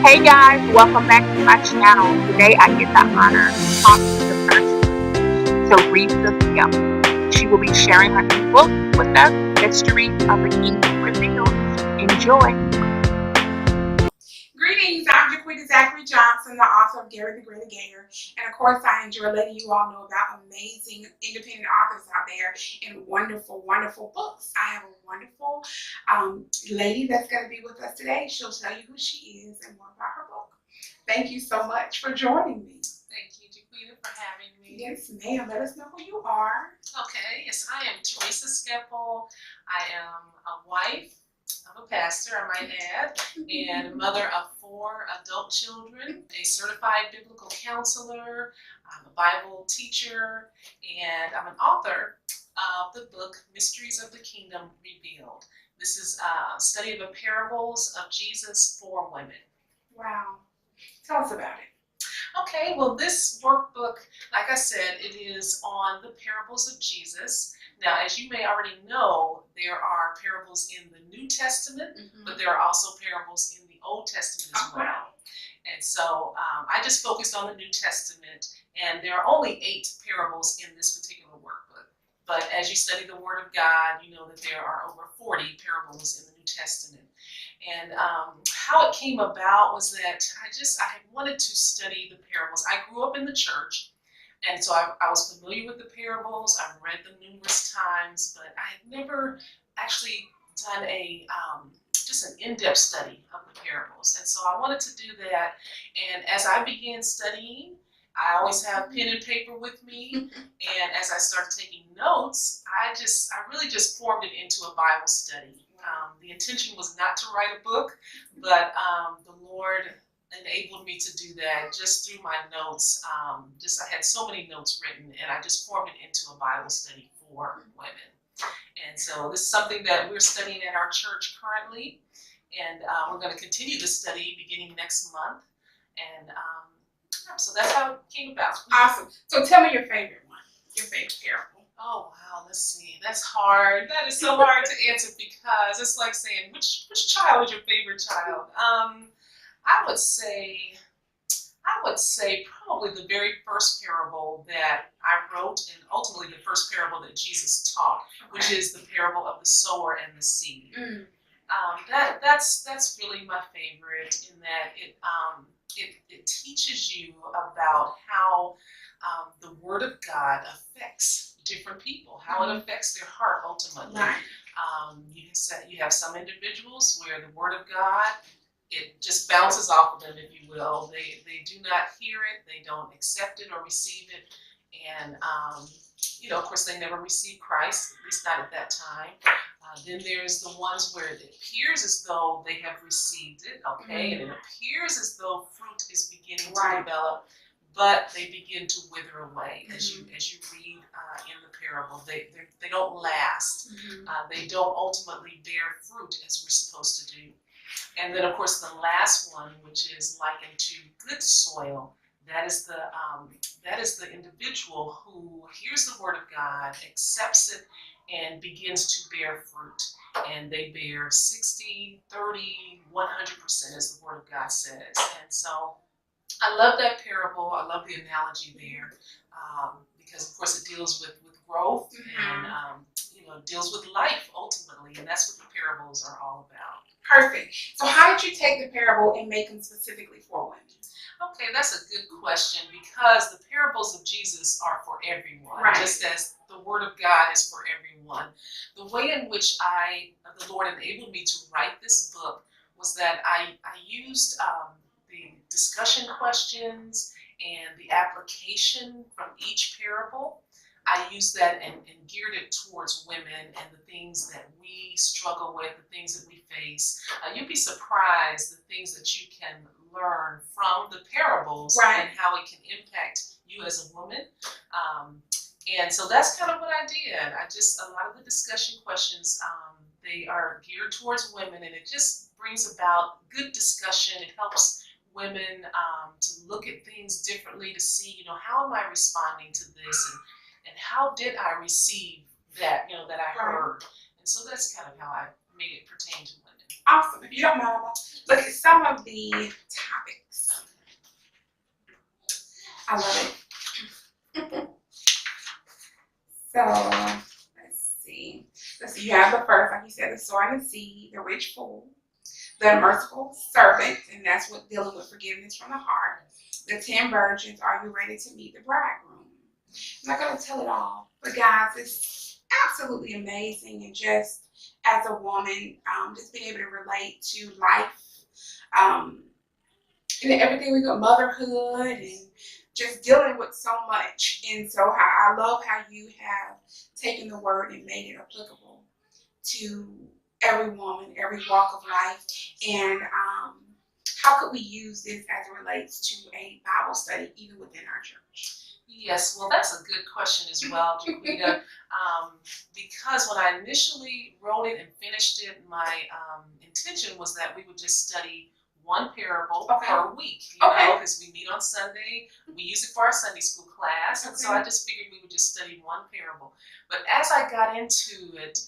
Hey guys, welcome back to my channel. Today I get the honor to talk to the person, Teresa Skepple. She will be sharing her new book with us, Mysteries of the Kingdom Revealed. Enjoy. Greetings, I'm Jaquita Zachary Johnson, the author of Gary the Greater Gator. And of course, I enjoy letting you all know about amazing independent authors out there and wonderful, wonderful books. I have a wonderful lady that's going to be with us today. She'll tell you who she is and more about her book. Thank you so much for joining me. Thank you, Jaquita, for having me. Yes, ma'am. Let us know who you are. Okay, yes, I am Teresa Skepple. I am a wife of a pastor, I might add, and mother of 4 adult children, a certified biblical counselor, I'm a Bible teacher, and I'm an author of the book Mysteries of the Kingdom Revealed. This is a study of the parables of Jesus for women. Wow. Tell us about it. Okay, well, this workbook, like I said, it is on the parables of Jesus. Now, as you may already know, there are parables in the New Testament, but there are also parables in the Old Testament as well. And so I just focused on the New Testament, and there are only 8 parables in this particular workbook. But as you study the Word of God, you know that there are over 40 parables in the New Testament. And how it came about was that I wanted to study the parables. I grew up in the church, and so I was familiar with the parables. I've read them numerous times, but I had never actually done just an in-depth study of the parables. And so I wanted to do that. And as I began studying, I always have pen and paper with me. And as I started taking notes, I really just formed it into a Bible study. The intention was not to write a book, but the Lord enabled me to do that just through my notes. I had so many notes written, and I just formed it into a Bible study for women. And so this is something that we're studying at our church currently, and we're going to continue the study beginning next month. And so that's how it came about. Awesome. So tell me your favorite one, your favorite parable. Oh wow, let's see. That's hard. That is so hard to answer because it's like saying which child is your favorite child. I would say probably the very first parable that I wrote, and ultimately the first parable that Jesus taught, which is the parable of the sower and the seed. That's really my favorite in that it teaches you about how the Word of God affects different people, how it affects their heart ultimately. Right. You have some individuals where the Word of God, it just bounces off of them, if you will. They do not hear it, they don't accept it or receive it, and of course they never receive Christ, at least not at that time. Then there's the ones where it appears as though they have received it, okay, and it appears as though fruit is beginning to develop, but they begin to wither away as you read in the parable. They don't last. They don't ultimately bear fruit as we're supposed to do. And then, of course, the last one, which is likened to good soil, that is the individual who hears the Word of God, accepts it, and begins to bear fruit. And they bear 60, 30, 100%, as the Word of God says. And so I love that parable. I love the analogy there because, of course, it deals with growth and deals with life ultimately, and that's what the parables are all about. Perfect. So how did you take the parable and make them specifically for women? Okay, that's a good question because the parables of Jesus are for everyone, just as the Word of God is for everyone. The way in which the Lord enabled me to write this book was that I used the discussion questions and the application from each parable. I used that and geared it towards women and the things that we struggle with, the things that we face. You'd be surprised the things that you can learn from the parables and how it can impact you as a woman. And so that's kind of what I did. A lot of the discussion questions, they are geared towards women, and it just brings about good discussion. It helps women to look at things differently, to see, how am I responding to this, and how did I receive that, that I heard. And so that's kind of how I made it pertain to women. Awesome. If you don't mind, look at some of the I love it. So let's see. You have the first, like you said, the sower and the seed, the rich fool, the merciful servant, and that's what dealing with forgiveness from the heart. The 10 virgins, are you ready to meet the bridegroom? I'm not going to tell it all, but guys, it's absolutely amazing. And just as a woman, just being able to relate to life, and everything we got, motherhood, and just dealing with so much. And so I love how you have taken the word and made it applicable to every woman, every walk of life. And how could we use this as it relates to a Bible study, even within our church? Yes, well, that's a good question as well, Jaquita. Because when I initially wrote it and finished it, my intention was that we would just study one parable per week, you know, because we meet on Sunday. We use it for our Sunday school class, and so I just figured we would just study one parable. But as I got into it,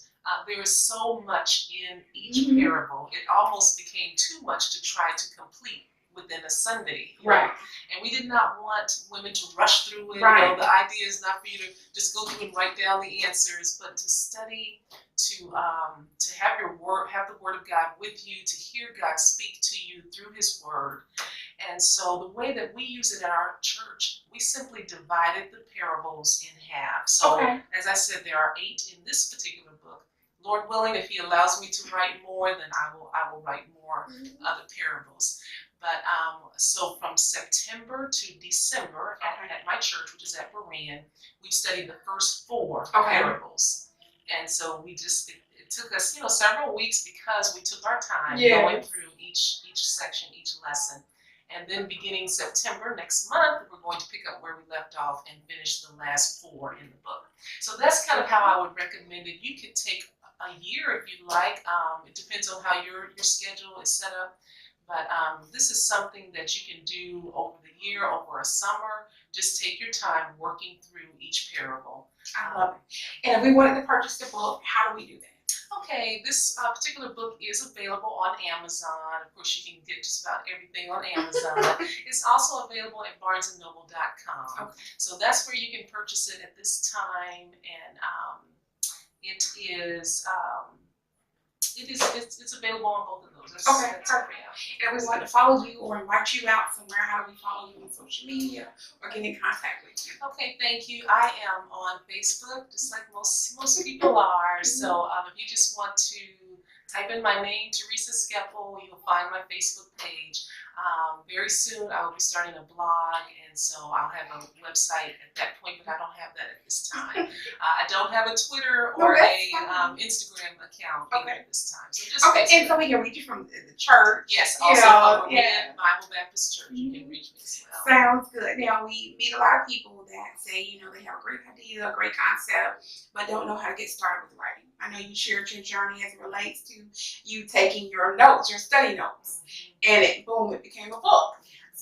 there is so much in each parable. It almost became too much to try to complete within a Sunday. Right. And we did not want women to rush through it. Right. You know, the idea is not for you to just go through and write down the answers, but to study, to have your word, have the Word of God with you, to hear God speak to you through His Word. And so the way that we use it in our church, we simply divided the parables in half. So as I said, there are 8 in this particular book. Lord willing, if He allows me to write more, then I will write more other parables. But so from September to December at my church, which is at Berean, we studied the first 4 parables. And so we just, it took us, you know, several weeks because we took our time going through each section, each lesson. And then beginning September next month, we're going to pick up where we left off and finish the last 4 in the book. So that's kind of how I would recommend it. You could take a year if you like. It depends on how your schedule is set up. But this is something that you can do over the year, over a summer. Just take your time working through each parable. I love it. And if we wanted to purchase the book, how do we do that? Okay, this particular book is available on Amazon. Of course, you can get just about everything on Amazon. It's also available at barnesandnoble.com. So that's where you can purchase it at this time. And it's available on both of those. Perfect. And we want to follow you or invite you out somewhere. How do we follow you on social media or get in contact with you? Okay, thank you. I am on Facebook, just like most people are. So if you just want to type in my name, Teresa Skepple, you'll find my Facebook page. Very soon I will be starting a blog, and so I'll have a website at that point, but I don't have that at this time. I don't have a Twitter or Instagram account at this time. So just and so we can reach you from the church. Yes, also from Bible Baptist Church, you can reach me as well. Sounds good. Now, we meet a lot of people that say, you know, they have a great idea, a great concept, but don't know how to get started with writing. I know you shared your journey as it relates to you taking your notes, your study notes, and it became a book.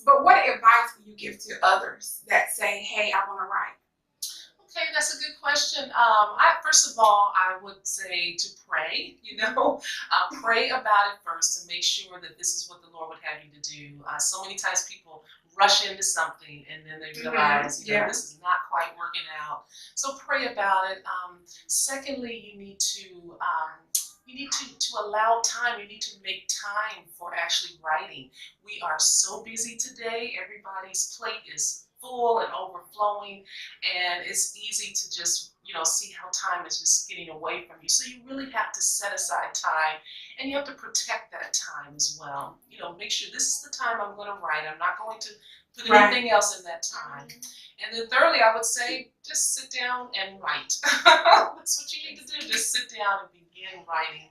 But what advice would you give to others that say, hey, I want to write? Okay, that's a good question. First of all, I would say to pray, pray about it first and make sure that this is what the Lord would have you to do. So many times people rush into something and then they realize, this is not quite working out. So pray about it. Secondly, you need to allow time. You need to make time for actually writing. We are so busy today. Everybody's plate is full and overflowing, and it's easy to just see how time is just getting away from you. So you really have to set aside time, and you have to protect that time as well. Make sure this is the time I'm going to write. I'm not going to put anything else in that time. And then thirdly, I would say just sit down and write. That's what you need to do. Just sit down and begin writing.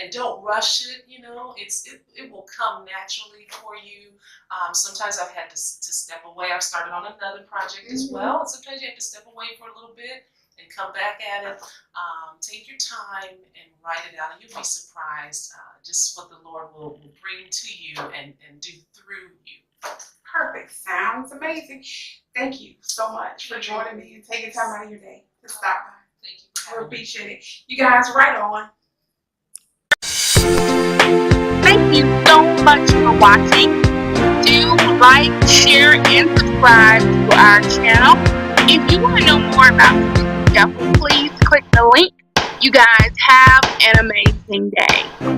And don't rush it, it will come naturally for you. Sometimes I've had to step away. I've started on another project as well. And sometimes you have to step away for a little bit and come back at it. Take your time and write it out, and you'll be surprised just what the Lord will bring to you and do through you. Perfect. Sounds amazing. Thank you so much for joining me and taking time out of your day to stop by. Thank you. I appreciate it. You guys, right on. Thank you so much for watching. do like, share, and subscribe to our channel. If you want to know more about Teresa Skepple, please click the link. You guys have an amazing day.